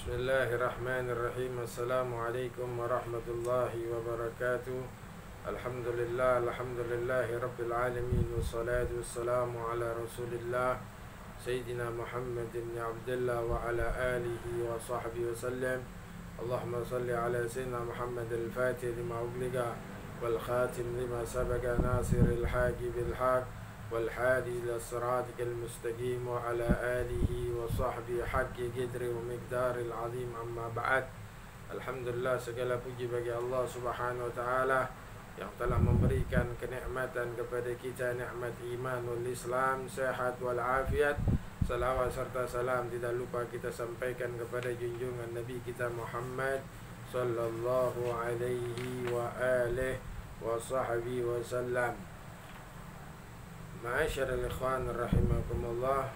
Bismillahirrahmanirrahim. Assalamualaikum warahmatullahi wabarakatuh. Alhamdulillahi rabbil alamin. Wassalatu wassalamu ala rasulillah Sayyidina Muhammad ibn Abdullah wa ala alihi wa sahbihi wa sallam. Allahumma salli ala Sayyidina Muhammad al-Fatih lima ugliga wal khatim lima sabaga nasiril haqi bil haq والحادي إلى صراطك المستقيم وعلى آله وصحبه حق قدر ومقدار العظيم. أما بعد, Alhamdulillah, segala puji bagi Allah Subhanahu wa Ta'ala yang telah memberikan kenikmatan kepada kita, nikmat iman wal Islam, sehat wal afiat. Salawat serta salam tidak lupa kita sampaikan kepada junjungan Nabi kita Muhammad sallallahu alaihi wa alihi wa sahbihi wa sallam. Ma'asyiral ikhwan rahimakumullah,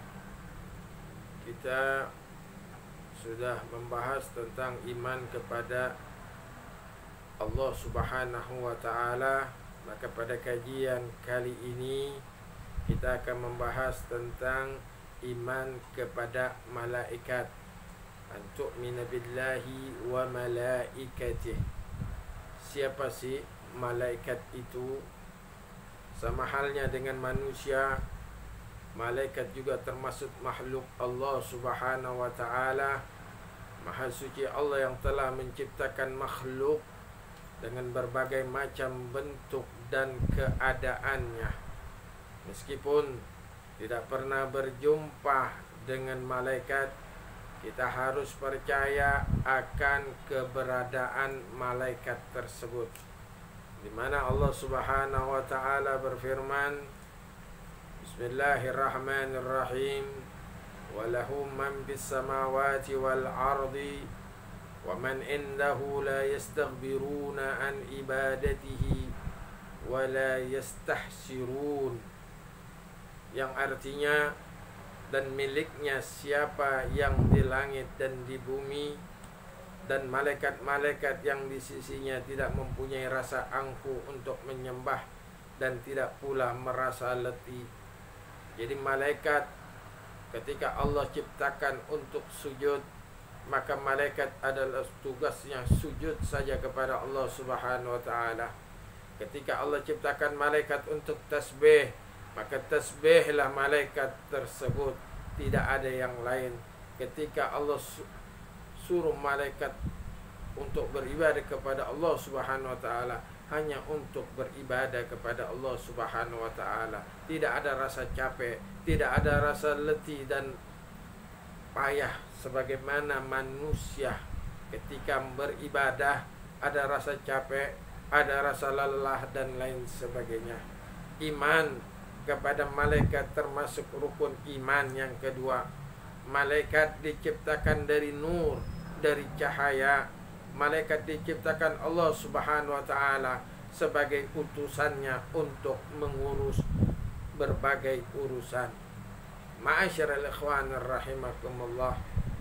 kita sudah membahas tentang iman kepada Allah Subhanahu wa Ta'ala. Maka pada kajian kali ini kita akan membahas tentang iman kepada malaikat. Antu'mina billahi wa malaikatih. Siapa sih malaikat itu? Sama halnya dengan manusia, malaikat juga termasuk makhluk Allah Subhanahu wa Ta'ala. Maha suci Allah yang telah menciptakan makhluk dengan berbagai macam bentuk dan keadaannya. Meskipun tidak pernah berjumpa dengan malaikat, kita harus percaya akan keberadaan malaikat tersebut, di mana Allah Subhanahu wa Ta'ala berfirman, Bismillahirrahmanirrahim, wa lahum man bis samawati wal ardi wa man indahu la yastaghbiruna an ibadatihi wa la yastahsirun, yang artinya, dan miliknya siapa yang di langit dan di bumi, dan malaikat-malaikat yang di sisinya tidak mempunyai rasa angkuh untuk menyembah dan tidak pula merasa letih. Jadi malaikat ketika Allah ciptakan untuk sujud, maka malaikat adalah tugasnya sujud saja kepada Allah Subhanahu wa Ta'ala. Ketika Allah ciptakan malaikat untuk tasbih, maka tasbihlah malaikat tersebut, tidak ada yang lain. Ketika Allah suruh malaikat untuk beribadah kepada Allah Subhanahu wa Ta'ala, hanya untuk beribadah kepada Allah Subhanahu wa Ta'ala. Tidak ada rasa capek, tidak ada rasa letih dan payah sebagaimana manusia ketika beribadah ada rasa capek, ada rasa lelah dan lain sebagainya. Iman kepada malaikat termasuk rukun iman yang kedua. Malaikat diciptakan dari nur, dari cahaya. Malaikat diciptakan Allah Subhanahu wa Ta'ala sebagai utusannya untuk mengurus berbagai urusan. Ma'asyiral ikhwan rahimakumullah,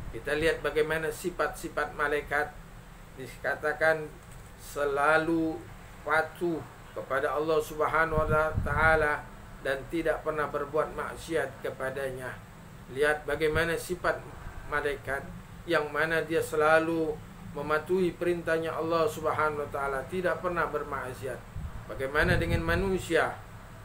kita lihat bagaimana sifat-sifat malaikat. Dikatakan selalu patuh kepada Allah Subhanahu wa Ta'ala dan tidak pernah berbuat maksiat kepadanya. Lihat bagaimana sifat malaikat, yang mana dia selalu mematuhi perintahnya Allah Subhanahu wa Ta'ala, tidak pernah bermaksiat. Bagaimana dengan manusia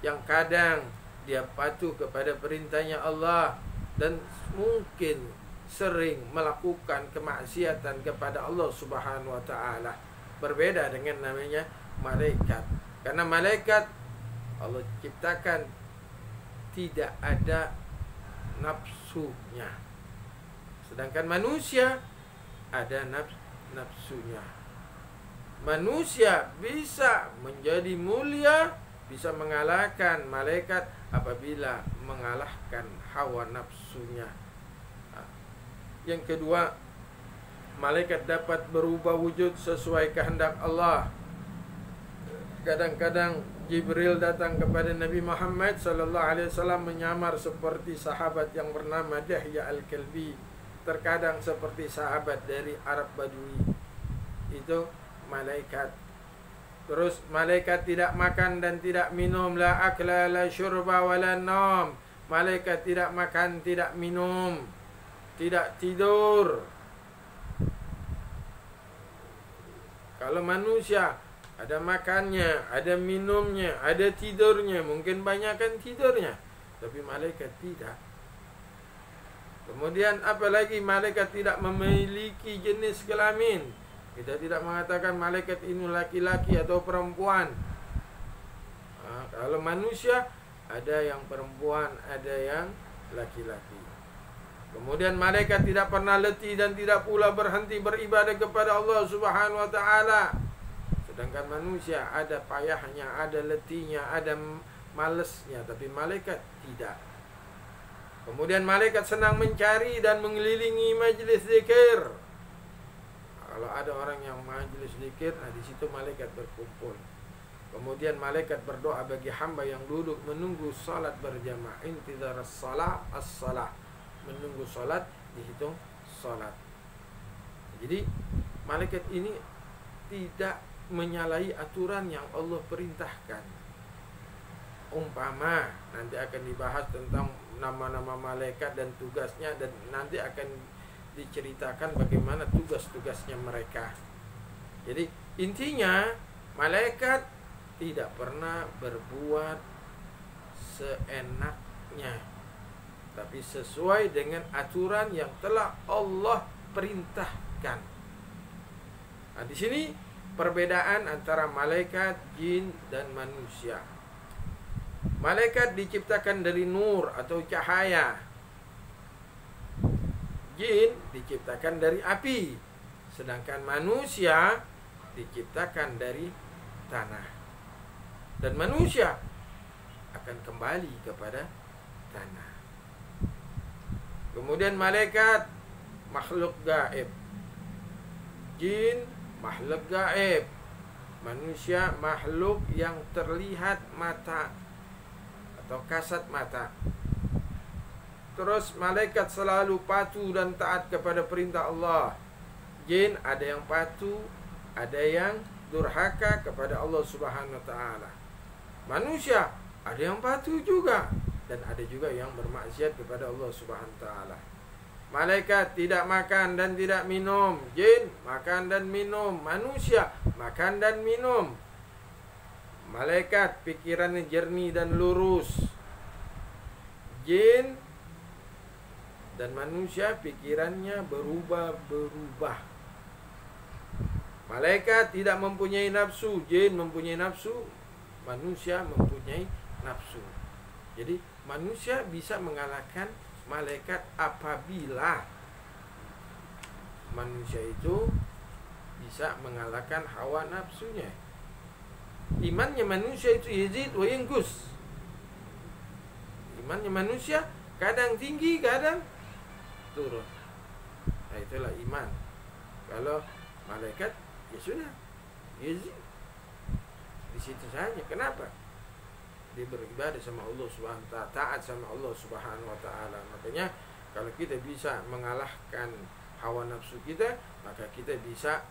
yang kadang dia patuh kepada perintahnya Allah dan mungkin sering melakukan kemaksiatan kepada Allah Subhanahu wa Ta'ala. Berbeda dengan namanya malaikat. Karena malaikat Allah ciptakan tidak ada nafsunya, sedangkan manusia ada nafsunya. Manusia bisa menjadi mulia, bisa mengalahkan malaikat apabila mengalahkan hawa nafsunya. Yang kedua, malaikat dapat berubah wujud sesuai kehendak Allah. Kadang-kadang Jibril datang kepada Nabi Muhammad sallallahu alaihi wasallam menyamar seperti sahabat yang bernama Dihya al-Kalbi, terkadang seperti sahabat dari Arab Badui. Itu malaikat. Terus malaikat tidak makan dan tidak minum, la akla la syurba wa la naum. Malaikat tidak makan, tidak minum, tidak tidur. Kalau manusia ada makannya, ada minumnya, ada tidurnya, mungkin banyakkan tidurnya, tapi malaikat tidak. Kemudian apalagi malaikat tidak memiliki jenis kelamin. Kita tidak mengatakan malaikat ini laki-laki atau perempuan. Kalau manusia ada yang perempuan, ada yang laki-laki. Kemudian malaikat tidak pernah letih dan tidak pula berhenti beribadah kepada Allah Subhanahu wa taala. Sedangkan manusia ada payahnya, ada letihnya, ada malesnya, tapi malaikat tidak. Kemudian malaikat senang mencari dan mengelilingi majlis zikir. Kalau ada orang yang majlis zikir, di situ malaikat berkumpul. Kemudian malaikat berdoa bagi hamba yang duduk menunggu salat berjamaah. Intidhar as-salah, menunggu salat dihitung salat. Jadi malaikat ini tidak menyalahi aturan yang Allah perintahkan. Umpama nanti akan dibahas tentang nama-nama malaikat dan tugasnya, dan nanti akan diceritakan bagaimana tugas-tugasnya mereka. Jadi intinya malaikat tidak pernah berbuat seenaknya, tapi sesuai dengan aturan yang telah Allah perintahkan. Nah, di sini perbedaan antara malaikat, jin, dan manusia. Malaikat diciptakan dari nur atau cahaya. Jin diciptakan dari api. Sedangkan manusia diciptakan dari tanah. Dan manusia akan kembali kepada tanah. Kemudian malaikat makhluk gaib. Jin makhluk gaib. Manusia makhluk yang terlihat mata atau kasat mata. Terus malaikat selalu patuh dan taat kepada perintah Allah. Jin ada yang patuh, ada yang durhaka kepada Allah Subhanahu wa taala. Manusia ada yang patuh juga, dan ada juga yang bermaksiat kepada Allah Subhanahu wa taala. Malaikat tidak makan dan tidak minum. Jin makan dan minum. Manusia makan dan minum. Malaikat pikirannya jernih dan lurus. Jin dan manusia pikirannya berubah-berubah. Malaikat tidak mempunyai nafsu. Jin mempunyai nafsu. Manusia mempunyai nafsu. Jadi manusia bisa mengalahkan malaikat apabila manusia itu bisa mengalahkan hawa nafsunya. Imannya manusia itu yazid wa yanqus. Imannya manusia kadang tinggi, kadang turun. Nah, itulah iman. Kalau malaikat ya sudah, yazid di situ saja. Kenapa? Dia beribadah sama Allah Subhanahu wa taala, taat sama Allah Subhanahu wa taala. Makanya kalau kita bisa mengalahkan hawa nafsu kita, maka kita bisa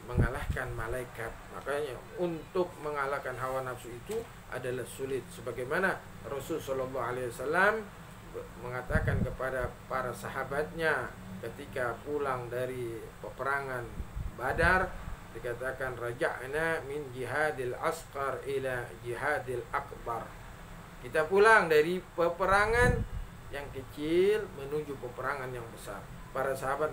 mengalahkan malaikat. Makanya untuk mengalahkan hawa nafsu itu adalah sulit. Sebagaimana Rasul sallallahu alaihi wasallam mengatakan kepada para sahabatnya ketika pulang dari peperangan Badar, dikatakan raja'na min jihadil asqar ila jihadil akbar. Kita pulang dari peperangan yang kecil menuju peperangan yang besar. Para sahabat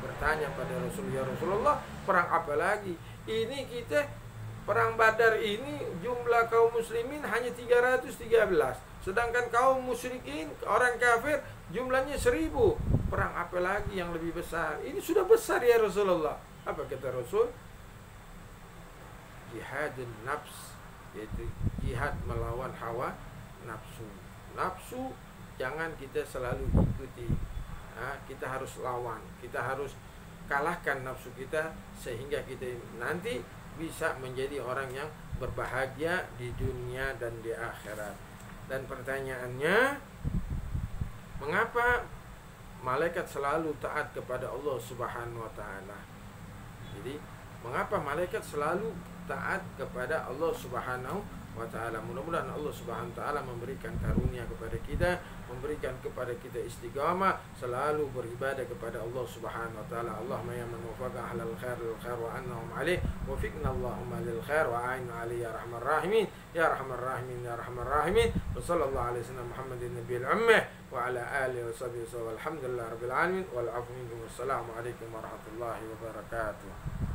bertanya pada Rasul, ya Rasulullah, perang apa lagi? Ini kita perang Badar ini jumlah kaum muslimin hanya 313. Sedangkan kaum musyrikin, orang kafir, jumlahnya 1000. Perang apa lagi yang lebih besar? Ini sudah besar ya Rasulullah. Apa kata Rasul? Jihadun nafs, yaitu jihad melawan hawa nafsu. Nafsu jangan kita selalu ikuti. Kita harus lawan, kita harus kalahkan nafsu kita sehingga kita nanti bisa menjadi orang yang berbahagia di dunia dan di akhirat. Dan pertanyaannya, mengapa malaikat selalu taat kepada Allah Subhanahu wa taala? Jadi, mengapa malaikat selalu taat kepada Allah Subhanahu wa taala. Mudah-mudahan Allah Subhanahu wa taala memberikan karunia kepada kita, memberikan kepada kita istiqamah selalu beribadah kepada Allah Subhanahu wa taala. Allahumma ya man wafaqa ahlal khair lil khair wa annahum alaih, wafiqna Allahumma lil khair wa a'inna alaihi ya arhamar rahimin ya arhamar rahimin ya arhamar rahimin. Wa sallallahu alaihi wasallam Muhammadin nabiyil ummah wa ala alihi wa sahbihi wa alhamdulillah rabbil alamin wal afu minkum. Wassalamu alaikum warahmatullahi wabarakatuh.